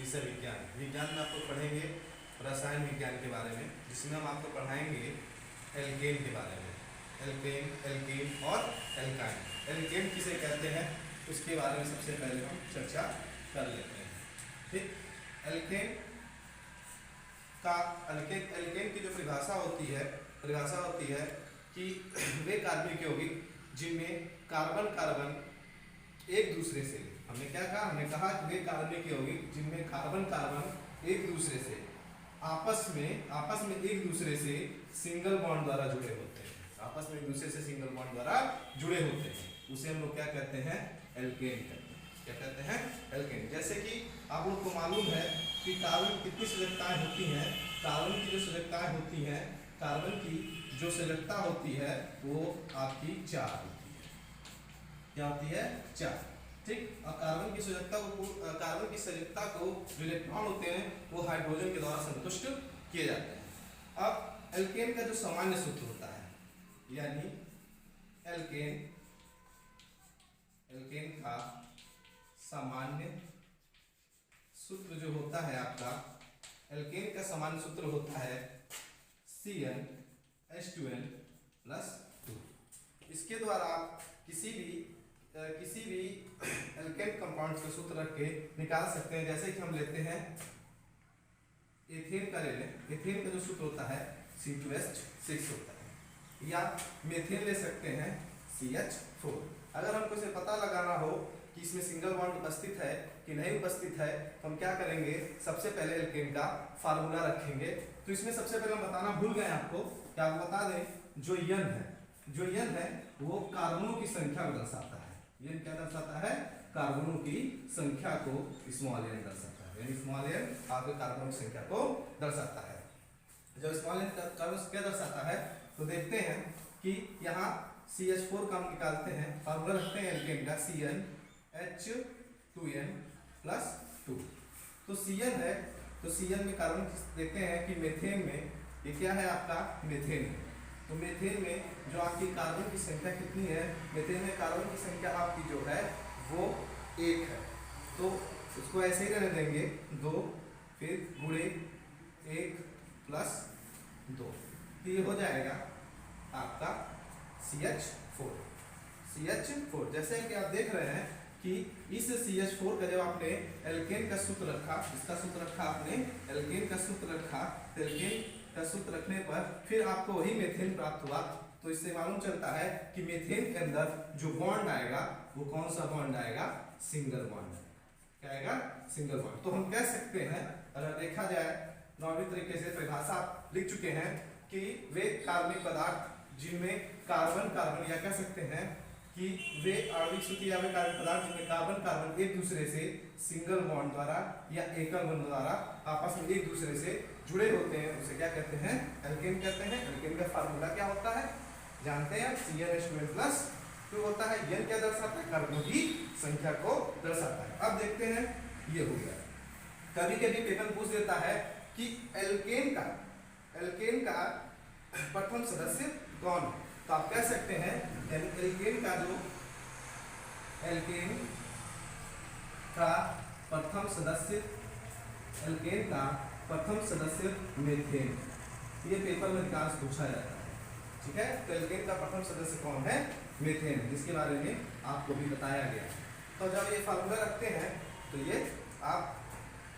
विषय विज्ञान में आपको पढ़ेंगे रसायन विज्ञान के बारे में, जिसमें हम आपको पढ़ाएंगे एल्केन के बारे में। एल्केन और एल्काइन। एल्केन किसे कहते हैं उसके बारे में सबसे पहले हम चर्चा कर लेते हैं। ठीक, एल्केन की जो परिभाषा होती है कि वे कार्बनिक यौगिक जिनमें कार्बन एक दूसरे से, हमने क्या कहा, हमने कहा कि वे कार्बनिक यौगिक जिनमें कार्बन एक दूसरे से आपस में एक दूसरे से सिंगल बॉन्ड द्वारा जुड़े होते हैं। आपस में एक दूसरे से सिंगल बॉन्ड द्वारा जुड़े होते हैं, उसे हम लोग क्या कहते हैं, एल्केन कहते हैं। क्या कहते हैं, एल्केन। जैसे कि आप लोग को मालूम है कि कार्बन कितनी संयोजकताएं होती हैं। कार्बन की जो संयोजकताएं होती हैं, कार्बन की जो संयोजकता होती है वो आपकी 4 होती है। क्या होती है, 4। ठीक, और कार्बन की संयोजकता को जो इलेक्ट्रॉन होते हैं वो हाइड्रोजन के द्वारा संतुष्ट किए जाते हैं। अब एल्केन का जो सामान्य सूत्र होता है, यानी एल्केन का सामान्य सूत्र जो होता है आपका, एल्केन का सामान्य सूत्र होता है CnH2n+2। इसके द्वारा आप किसी भी एल्केन कंपाउंड का सूत्र रख के निकाल सकते हैं। जैसे कि हम लेते हैं एथेन का ले लें, एथेन का जो सूत्र होता है C2H6 होता है, या मेथेन ले सकते हैं CH4। अगर हमको इसे पता लगाना हो कि इसमें सिंगल बॉन्ड उपस्थित है कि नहीं उपस्थित है, तो हम क्या करेंगे, सबसे पहले एल्केन का फार्मूला रखेंगे। तो इसमें सबसे पहले हम बताना भूल गए आपको, क्या आप बता दें, जो यन है वो कार्बनों की संख्या को दर्शाता है। यन क्या दर्शाता है, कार्बनों की संख्या को स्मॉल एन दर्शाता है, यानी स्मॉल एन आपके कार्बनों की संख्या को दर्शाता है। जब स्मॉल एन कार्बन क्या दर्शाता है, तो देखते हैं कि यहाँ CH4 का हम निकालते हैं, फार्मूला रखते हैं एल्केन का CnH2n+2। तो Cn है, तो Cn में कार्बन देखते हैं कि मेथेन में ये क्या है आपका, मेथेन है। तो मेथेन में जो आपकी कार्बन की संख्या कितनी है, मेथेन में कार्बन की संख्या आपकी जो है वो 1 है। तो उसको ऐसे ही रहने देंगे 2, फिर गुणे 1+2, तो ये हो जाएगा आपका CH4। जैसे कि आप देख रहे हैं कि इस CH4 का जब आपने एल्केन का सूत्र रखा, इसका सूत्र रखा आपने, एल्केन का सूत्र रखा, तो एल्केन का सूत्र रखने पर फिर आपको वही मेथेन प्राप्त हुआ। तो इससे मालूम चलता है कि मेथेन के अंदर जो बॉन्ड आएगा वो कौन सा बॉन्ड आएगा, सिंगल बॉन्ड। क्या आएगा, सिंगल बॉन्ड। तो हम कह सकते हैं, अगर देखा जाए नॉर्मल तरीके से परिभाषा लिख चुके हैं कि वे कार्बनिक पदार्थ जिनमें कार्बन या कह सकते हैं कि वे आणविक सूत्र या वे कार्बनिक पदार्थ जिनमें कार्बन एक दूसरे से सिंगल बॉन्ड द्वारा या एकल बॉन्ड द्वारा आपस में एक दूसरे से जुड़े होते हैं, उसे क्या कहते हैं, एल्केन कहते हैं। एल्केन का फार्मूला क्या होता है, जानते हैं, CnH2n+2 होता है। यन क्या दर्शाता है, कार्बनों की संख्या को दर्शाता है। अब देखते हैं, ये हो गया। कभी कभी पेपर पूछ देता है कि एल्केन का प्रथम सदस्य कौन है, तो आप कह सकते हैं एल्केन का प्रथम सदस्य मेथेन। ये पेपर में अधिकांश पूछा जाता है। ठीक है, तो एल्केन का प्रथम सदस्य कौन है, मेथेन, जिसके बारे में आपको भी बताया गया। तो जब ये फार्मूला रखते हैं तो ये आप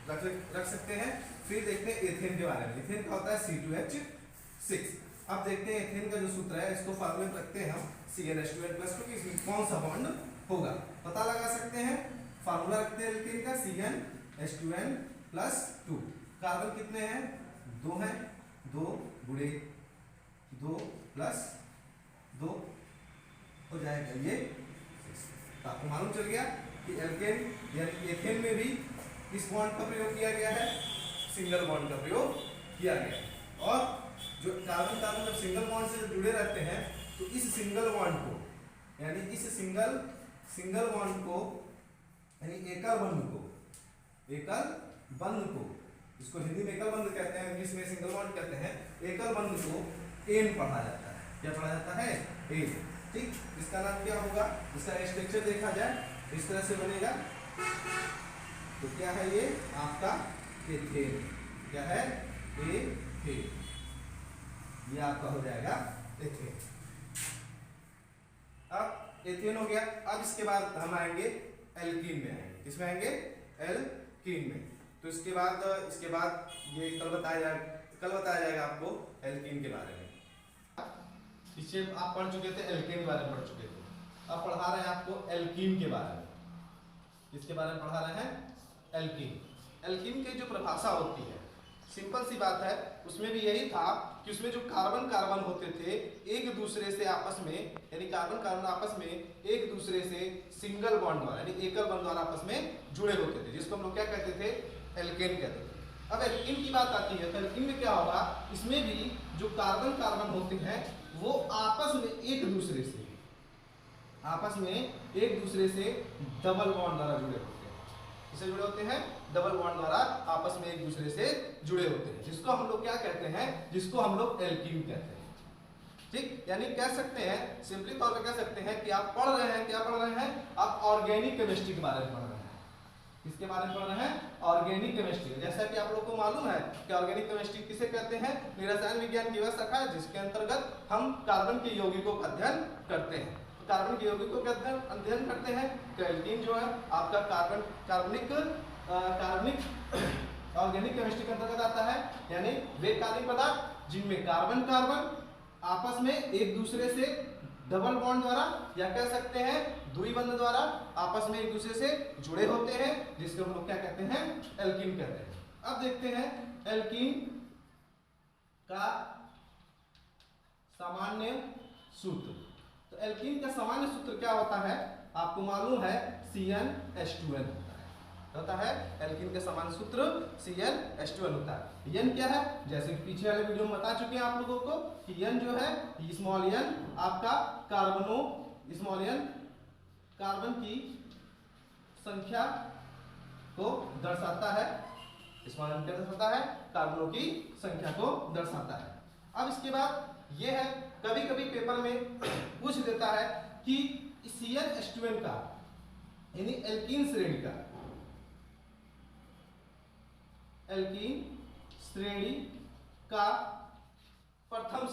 रख सकते हैं। फिर देखते हैं एथेन के बारे में। एथेन का होता है C2H6। अब देखते हैं एथेन का जो सूत्र है, इसको फार्मूले में रखते हैं हम CnH2n+2, इसमें कौन सा बॉन्ड होगा पता लगा सकते हैं। फार्मूला रखते हैं एल्केन का CnH2n+2। कार्बन कितने हैं, 2 हैं, 2 गुणे 2+2 हो जाएगा ये 6। तो आपको मालूम चल गया कि एल्केन यानी एथेन में भी किस बॉन्ड का प्रयोग किया गया है, सिंगल बॉन्ड का प्रयोग किया गया। और जो कार्बन जब सिंगल बॉन्ड से जुड़े रहते हैं तो इस सिंगल बॉन्ड को यानी एकल बंध को इसको हिंदी में एकल बंध कहते हैं, इंग्लिश में सिंगल बॉन्ड कहते हैं। एकल बंध को एन पढ़ा जाता है। क्या पढ़ा जाता है, एन। ठीक, इसका नाम क्या होगा, इसका स्ट्रक्चर देखा जाए इस तरह से बनेगा। तो क्या है ये आपका एथेन। क्या है एथेन, ये आपका हो जाएगा एथेन। अब एथेन हो गया। अब इसके बाद हम आएंगे एल्कीन में आएंगे। किसमें आएंगे? एल्कीन में। तो इसके बाद ये कल बताया जाएगा आपको एल्कीन के बारे में। इससे आप पढ़ चुके थे, एल्केन के बारे में पढ़ चुके थे। अब पढ़ा रहे हैं आपको एल्कीन के बारे में। किसके बारे में पढ़ा रहे हैं? एल्कीन। एल्कीन की जो परिभाषा होती है, सिंपल सी बात है, उसमें भी यही था कि उसमें जो कार्बन कार्बन होते थे एक दूसरे से आपस में, यानी कार्बन कार्बन आपस में एक दूसरे से सिंगल बॉन्ड द्वारा यानी एकल बॉन्ड द्वारा आपस में जुड़े होते थे, जिसको हम लोग क्या कहते थे? एल्केन कहते थे। अब एल्कीन की बात आती है तो एल्कीन में क्या होगा? इसमें भी जो कार्बन कार्बन होते हैं वो आपस में एक दूसरे से डबल बॉन्ड द्वारा जुड़े होते हैं। किससे जुड़े होते हैं? डबल बॉन्ड द्वारा आपस में एक दूसरे से जुड़े होते हैं, जिसको हम लोग क्या कहते हैं? जिसको हम लोग एल्कीन कहते हैं। ठीक, यानी कह सकते हैं, सिंपली तौर पे कह सकते हैं कि आप पढ़ रहे हैं, क्या पढ़ रहे हैं? आप ऑर्गेनिक केमिस्ट्री के बारे में पढ़ रहे हैं। किसके बारे में पढ़ रहे हैं? Organic chemistry. जैसा कि आप लोग को मालूम है कि ऑर्गेनिक केमिस्ट्री किसे कहते हैं? रसायन विज्ञान की वह शाखा है जिसके अंतर्गत हम कार्बन के यौगिकों का अध्ययन करते हैं। कार्बन के यौगिकों का अध्ययन करते हैं तो एल्कीन जो है आपका कार्बनिक ऑर्गेनिक केमिस्ट्री के अंतर्गत आता है। यानी वे कार्बनिक पदार्थ जिनमें कार्बन कार्बन आपस में एक दूसरे से डबल बॉन्ड द्वारा या कह सकते हैं द्विबंध द्वारा आपस में एक दूसरे से जुड़े होते हैं, जिसको हम लोग क्या कहते हैं? एल्कीन कहते हैं। अब देखते हैं एल्कीन का सामान्य सूत्र। तो एल्कीन का सामान्य सूत्र क्या होता है? आपको मालूम है CnH2n होता है। एल्कीन का सामान्य सूत्र CnH2n होता है। n क्या है? जैसे कि पीछे वाले वीडियो में बता चुके हैं आप लोगों को कि n जो है स्मॉल n आपका कार्बन की संख्या को दर्शाता है। स्मॉल n क्या दर्शाता है? कार्बनों की संख्या को दर्शाता है। अब इसके बाद ये है, कभी कभी पेपर में पूछ देता है कि CnH2n का यानी एल्कीन श्रेणी का प्रथम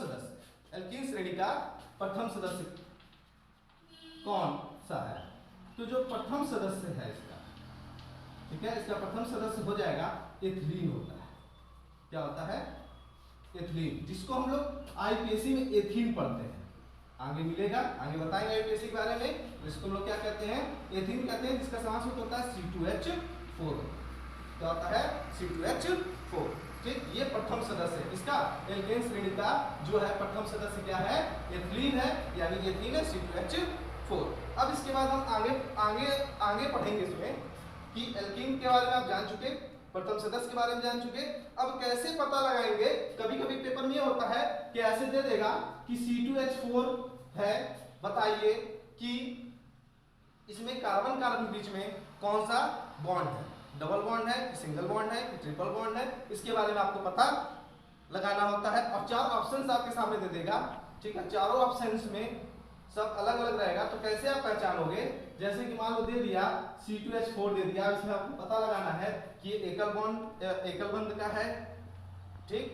सदस्य कौन सा है? तो जो प्रथम सदस्य है इसका, ठीक है, इसका प्रथम सदस्य हो जाएगा एथिलीन होता है। क्या होता है? एथिलीन, जिसको हम लोग आईपीएससी में एथीन पढ़ते हैं। आगे मिलेगा, आगे बताएंगे आईपीएससी के बारे में। इसको हम लोग क्या कहते हैं? एथीन कहते हैं, जिसका समास होता है C2H4। क्या होता है? C2H4। ठीक, ये प्रथम सदस्य है इसका। एल्केन श्रेणी का जो है प्रथम सदस्य क्या है? एथिलीन है, यानी एथीन है C2H4। अब इसके बाद हम आगे पढ़ेंगे इसमें कि एल्कीन के बारे में आप जान चुके, प्रथम सदस्य के बारे में जान चुके। अब कैसे पता लगाएंगे? कभी कभी पेपर में ये होता है कि ऐसे दे देगा कि C2H4 है, बताइए कि इसमें कार्बन कार्बन बीच में कौन सा बॉन्ड है? डबल बॉन्ड है, सिंगल बॉन्ड है, ट्रिपल बॉन्ड है? इसके बारे में आपको पता लगाना होता है। और 4 ऑप्शंस आपके सामने दे देगा। ठीक है, चारों ऑप्शंस में सब अलग अलग रहेगा। तो कैसे आप पहचानोगे? जैसे कि मान लो दे दिया C2H4 दे दिया, इसमें आपको पता लगाना है कि ये एकल बंध का है, ठीक,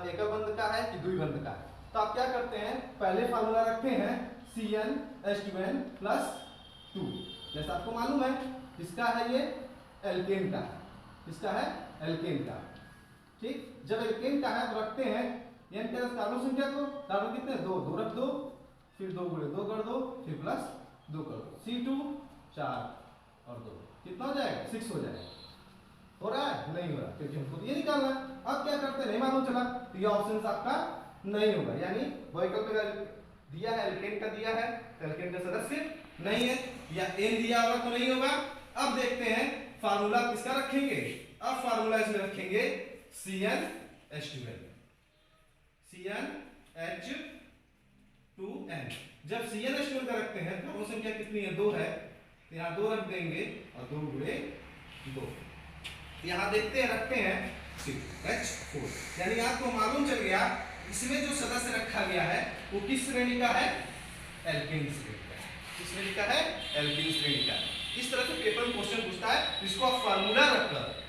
एकल बंध का है कि द्विबंध का है। तो आप क्या करते हैं? पहले फार्मूला रखते हैं CnH2n + 2। जैसा आपको मालूम है किसका है? ये एल्केन का। किसका है? एल्केन का। ठीक, जब एल्केन का है तो रखते हैं n के कार्बन संख्या को, कार्बन कितने? 2 रख दो, फिर 2 × 2 कर दो, फिर +2 कर दो। C2 4 और 2 कितना हो जाएगा? 6 हो जाएगा। हो रहा है? नहीं हो रहा, क्योंकि हमको ये निकालना है। अब क्या करते हैं? नहीं मालूम चला तो ये ऑप्शन आपका नहीं होगा, यानी वैकल्पिक दिया है एल्केन का, दिया है एल्केन का सदस्य नहीं है, या n दिया होगा तो नहीं होगा। अब देखते हैं फार्मूला किसका रखेंगे? अब फार्मूला इसमें रखेंगे CnH2n। जब CnH2n का रखते हैं तो संख्या कितनी है? 2 है, तो यहाँ 2 रख देंगे और 2 × 2। यहाँ देखते हैं, रखते हैं C2H4, यानी आपको मालूम चल गया इसमें जो सदस्य रखा गया है वो किस श्रेणी का है? एल्केन श्रेणी का। किस श्रेणी का है? एल्केन श्रेणी का। इस तरह से पेपर में क्वेश्चन पूछता है, जिसको आप फार्मूला रखकर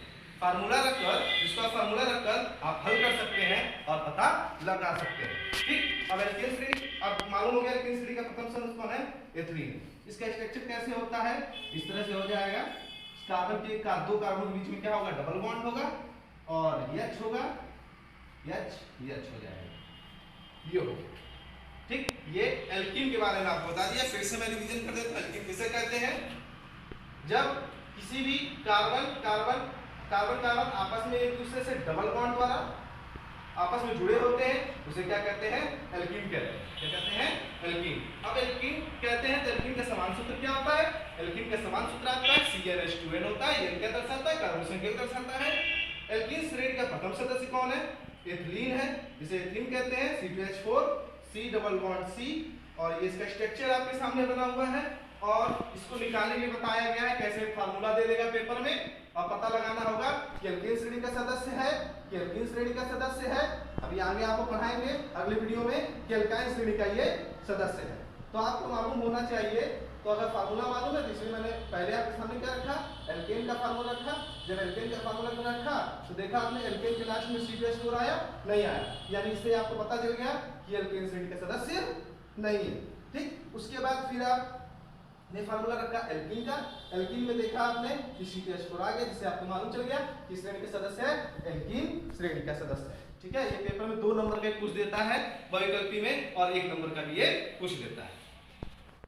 आप हल कर सकते हैं और पता लगा सकते हैं। ठीक, अब एल्केन श्रेणी अब मालूम हो गया एल्केन श्रेणी का प्रथम सदस्य कौन है, एथिलीन। इसका स्ट्रक्चर कैसे होता है, इस तरह से हो जाएगा, कार्बन के दो कार्बन के बीच में क्या होगा, डबल बॉन्ड होगा और H होगा, H हो जाएगा, ये हो। ठीक, ये एल्कीन के बारे में आपको बता दिया। फिर से मैं रिवीजन कर देता हूं, एल्कीन किसे कहते हैं, जब किसी भी कार्बन आपस में एक दूसरे से डबल बॉन्ड द्वारा आपस में जुड़े होते हैं, उसे क्या कहते हैं, एल्कीन कहते हैं। क्या कहते हैं, एल्कीन। अब एल्कीन कहते हैं तो एल्कीन का समान सूत्र क्या होता है, एल्कीन का समान सूत्र आता है CnH2n होता है। ये क्या दर्शाता है, कार्बन संकेत दर्शाता है। एल्कीन श्रेणी का प्रथम सदस्य कौन है, एथिलीन है, जिसे एथिलीन कहते हैं, C2H4 C double bond C, और ये इसका स्ट्रक्चर आपके सामने बना हुआ है और इसको निकालने के लिए बताया गया है, कैसे फार्मूला दे देगा पेपर में और पता लगाना होगा कि एल्कीन श्रेणी का सदस्य है कि एल्कीन श्रेणी का सदस्य है। अभी आगे आपको पढ़ाएंगे अगले वीडियो में कि एल्काइन श्रेणी का ये सदस्य है। तो आपको मालूम होना चाहिए, तो अगर फार्मूला मालूम है तो इसलिए मैंने पहले आपके सामने क्या रखा, एल्केन का फार्मूला रखा। जब एल्केन का फार्मूला रखा तो देखा आपने एल्केन के लास्ट में C2H4 आया, नहीं आया, यानी इससे आपको पता चल गया कि एल्केन श्रेणी का सदस्य नहीं है। ठीक, उसके बाद फिर आपने फार्मूला रखा एल्कीन का, एल्कीन में देखा आपने कि C2H4 आ गया, जिससे आपको मालूम चल गया कि श्रेणी के सदस्य है, एल्कीन श्रेणी का सदस्य है। ठीक है, ये पेपर में 2 नंबर का पूछ देता है बहुविकल्पी में और 1 नंबर का भी ये पूछ देता है।